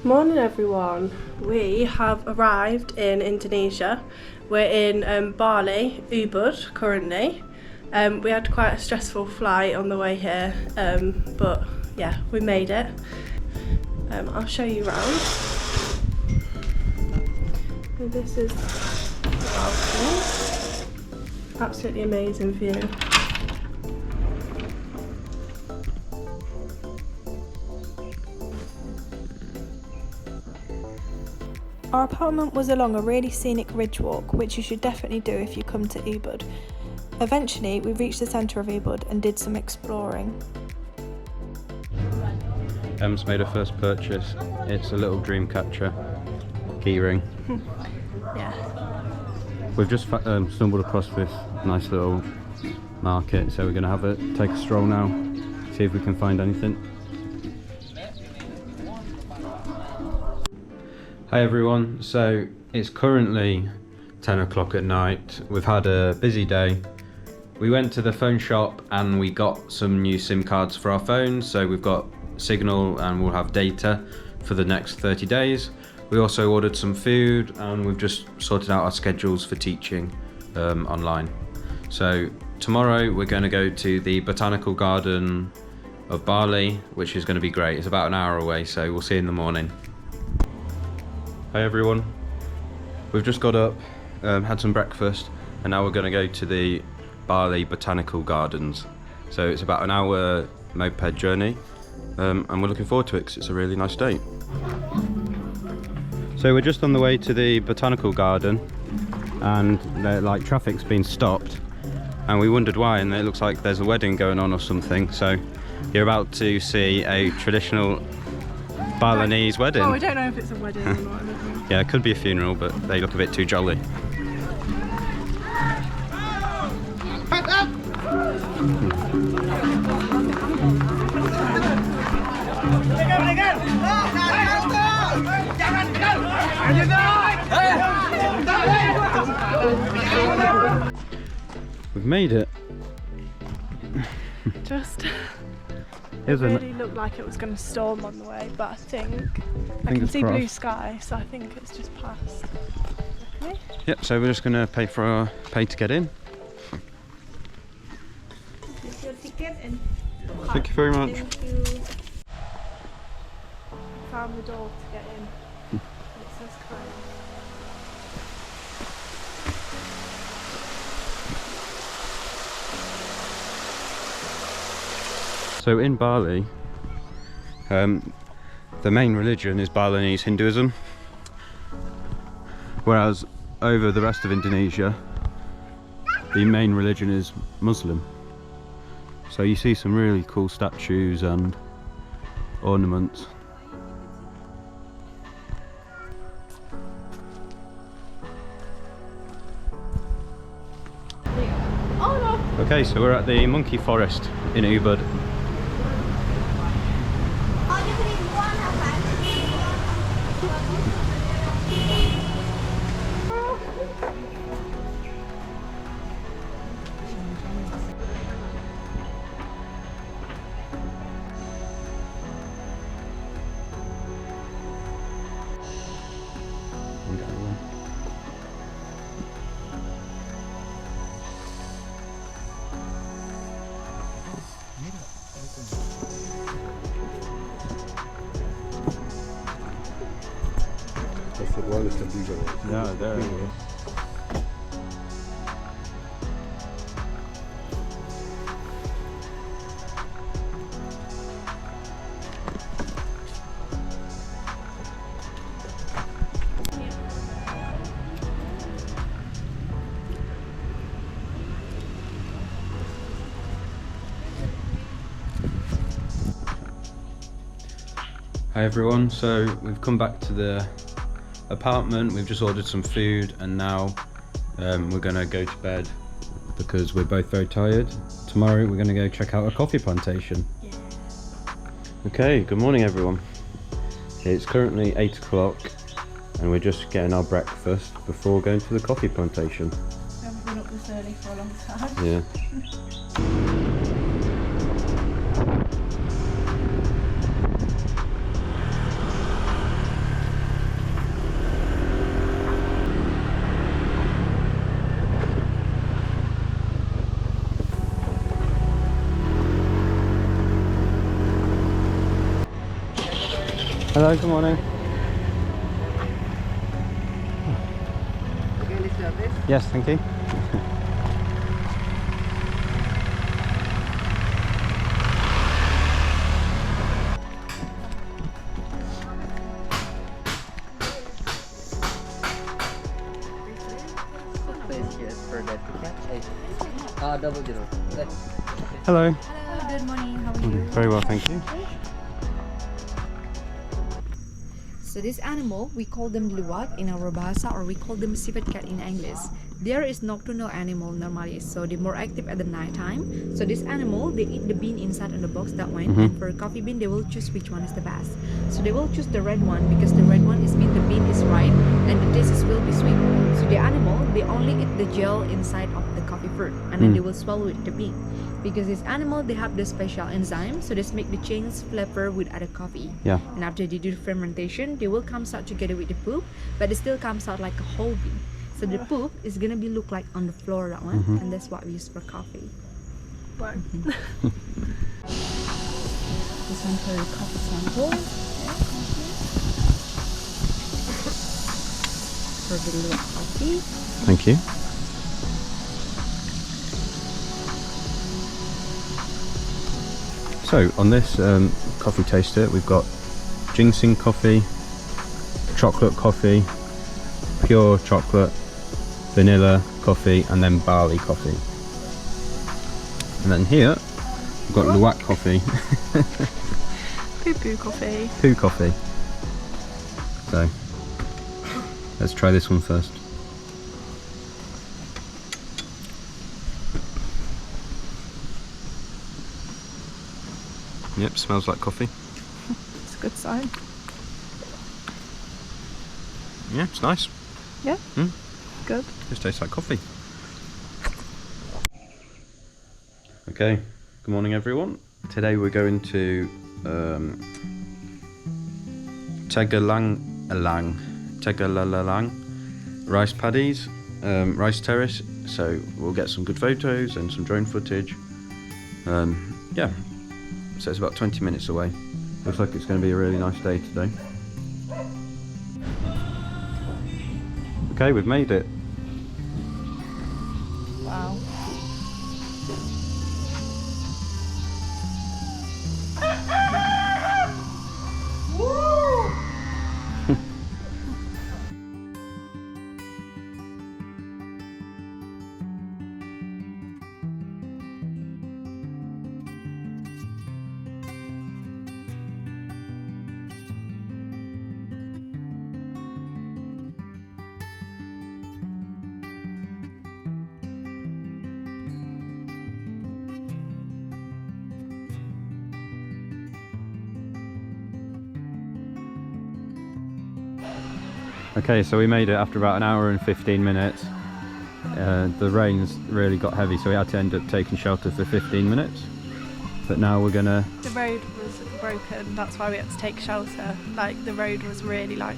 Morning everyone, we have arrived in Indonesia. We're in Bali, Ubud currently. We had quite a stressful flight on the way here, but yeah, we made it. I'll show you around. So this is the balcony. Absolutely amazing view. Our apartment was along a really scenic ridge walk, which you should definitely do if you come to Ubud. Eventually, we reached the centre of Ubud and did some exploring. Em's made her first purchase. It's a little dream catcher keyring. Yeah. We've just stumbled across this nice little market, so we're going to take a stroll now, see if we can find anything. Hi everyone, so it's currently 10 o'clock at night. We've had a busy day. We went to the phone shop and we got some new SIM cards for our phones, so we've got signal and we'll have data for the next 30 days. We also ordered some food and we've just sorted out our schedules for teaching online. So tomorrow we're going to go to the Botanical Garden of Bali, which is going to be great. It's about an hour away, so we'll see you in the morning. Hi everyone, we've just got up, had some breakfast, and now we're going to go to the Bali Botanical Gardens. So it's about an hour moped journey, and we're looking forward to it because it's a really nice day. So we're just on the way to the Botanical Garden, and traffic's been stopped, and we wondered why, and it looks like there's a wedding going on or something. So you're about to see a traditional Balinese wedding. Oh, we don't know if it's a wedding or not. Yeah, it could be a funeral, but they look a bit too jolly. We've made it. It really looked like it was going to storm on the way, but I think I can see blue sky, so I think it's just passed. Okay. Yep, so we're just going to pay to get in. Here's your ticket and Thank you very much. Thank you. Found the door to get in. It says closed. So in Bali, the main religion is Balinese Hinduism, whereas over the rest of Indonesia, the main religion is Muslim. So you see some really cool statues and ornaments. Okay, so we're at the monkey forest in Ubud. Yeah, there it is. Hi everyone, so we've come back to the apartment. We've just ordered some food and now we're gonna go to bed because we're both very tired. Tomorrow we're gonna go check out a coffee plantation. Yeah. Okay, good morning everyone. It's currently 8 o'clock and we're just getting our breakfast before going to the coffee plantation. We haven't been up this early for a long time. Yeah. Hello, good morning. Okay, let's have this. Yes, thank you. Please, yes, for that ticket. Double zero. Hello. Hello, good morning. How are you? Very well, thank you. So this animal, we call them luwak in our bahasa, or we call them civet cat in English. There is nocturnal animal normally, so they're more active at the night time. So this animal, they eat the bean inside on the box that one, and for a coffee bean, they will choose which one is the best. So they will choose the red one because the red one is mean the bean is ripe and the taste will be sweet. So the animal, they only eat the gel inside of the coffee fruit, and then they will swallow it the bean. Because this animal, they have the special enzyme, so this make the change flavor with other coffee. Yeah. And after they do the fermentation, they will come out together with the poop, but it still comes out like a whole bean. So the poop is gonna be look like on the floor, that one, and that's what we use for coffee. Wow. This one for the coffee sample. For the little coffee. Thank you. So on this coffee taster, we've got ginseng coffee, chocolate coffee, pure chocolate, vanilla coffee, and then barley coffee. And then here we've got luwak coffee, Poo-poo coffee. poo coffee. So let's try this one first. Yep, smells like coffee. It's a good sign. Yeah, it's nice. Yeah. Mm. Good. Just tastes like coffee. Okay, good morning everyone. Today we're going to Tegalalang rice paddies, rice terrace. So we'll get some good photos and some drone footage. Yeah, so it's about 20 minutes away. Looks like it's going to be a really nice day today. Okay, we've made it. Wow. Okay, so we made it after about an hour and 15 minutes. The rain's really got heavy, so we had to end up taking shelter for 15 minutes. But now we're gonna... The road was broken, that's why we had to take shelter. Like, the road was really like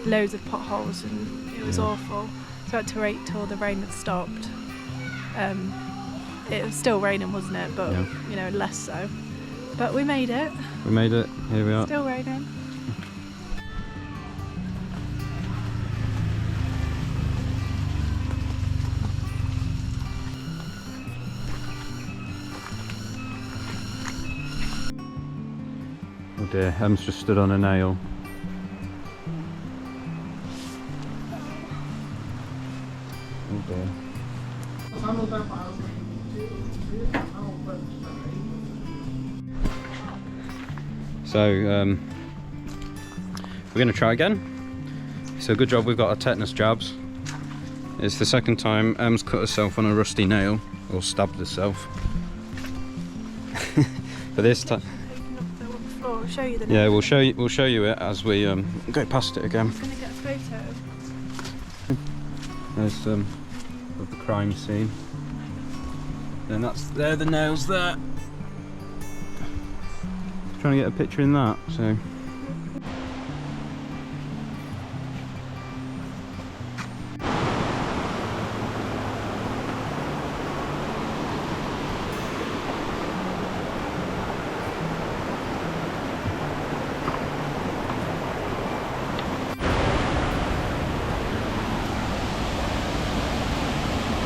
loads of potholes and it was awful. So we had to wait till the rain had stopped. It was still raining, wasn't it? But, you know, less so. But we made it. We made it, here we are. Still raining. Oh dear, Em's just stood on a nail. Oh dear. So, we're going to try again. So good job we've got our tetanus jabs. It's the second time Em's cut herself on a rusty nail, or stabbed herself. But this time... Floor, show you the Yeah, we'll show you it as we go past it again. I'm gonna get a photo. There's some of the crime scene. Then there are the nails there. Trying to get a picture in that, so.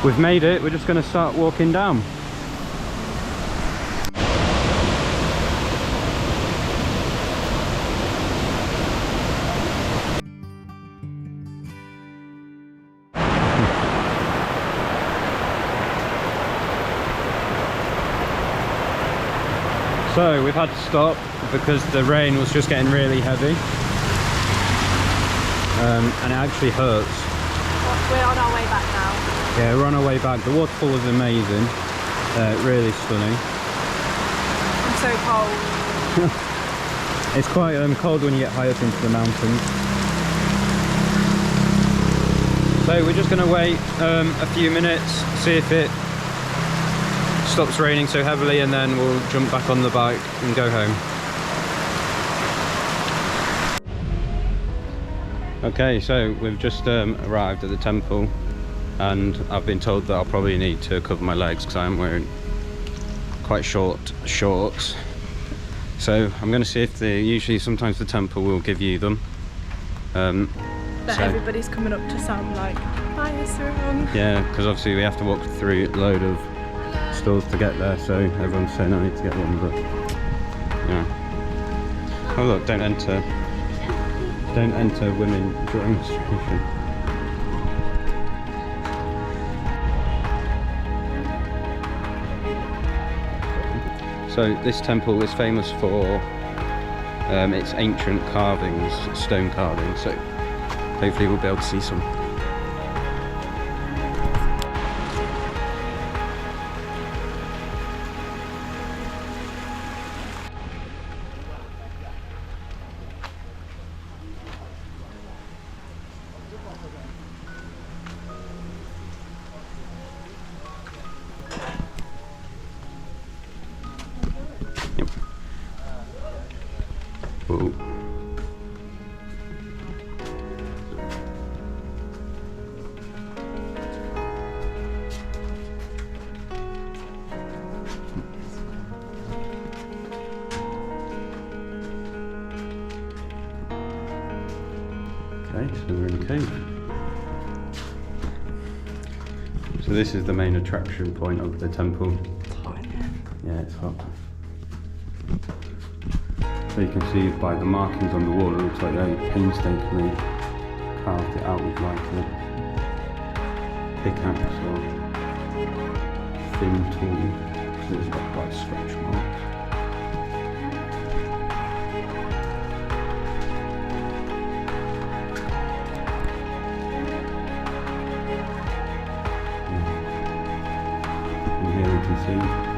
We've made it, we're just going to start walking down. So we've had to stop because the rain was just getting really heavy, and it actually hurts. We're on our way back now. Yeah, we're on our way back. The waterfall was amazing, really stunning. I'm so cold. It's quite cold when you get high up into the mountains. So we're just going to wait a few minutes, see if it stops raining so heavily, and then we'll jump back on the bike and go home. Okay, so we've just arrived at the temple, and I've been told that I'll probably need to cover my legs because I am wearing quite short shorts. So I'm going to see if usually sometimes the temple will give you them. But everybody's coming up to Sam like, "Hi, everyone." Yeah, because obviously we have to walk through a load of stores to get there, so everyone's saying I need to get one, but yeah. Oh look, don't enter women during menstruation. So this temple is famous for its ancient carvings, stone carvings, so hopefully we'll be able to see some. Yep. Whoa. Okay, so we're in the cave. So this is the main attraction point of the temple. Yeah, it's hot. So you can see by the markings on the wall, it looks like they painstakingly carved it out with like a pickaxe or thin tool, because it's got quite scratch marks. And here we can see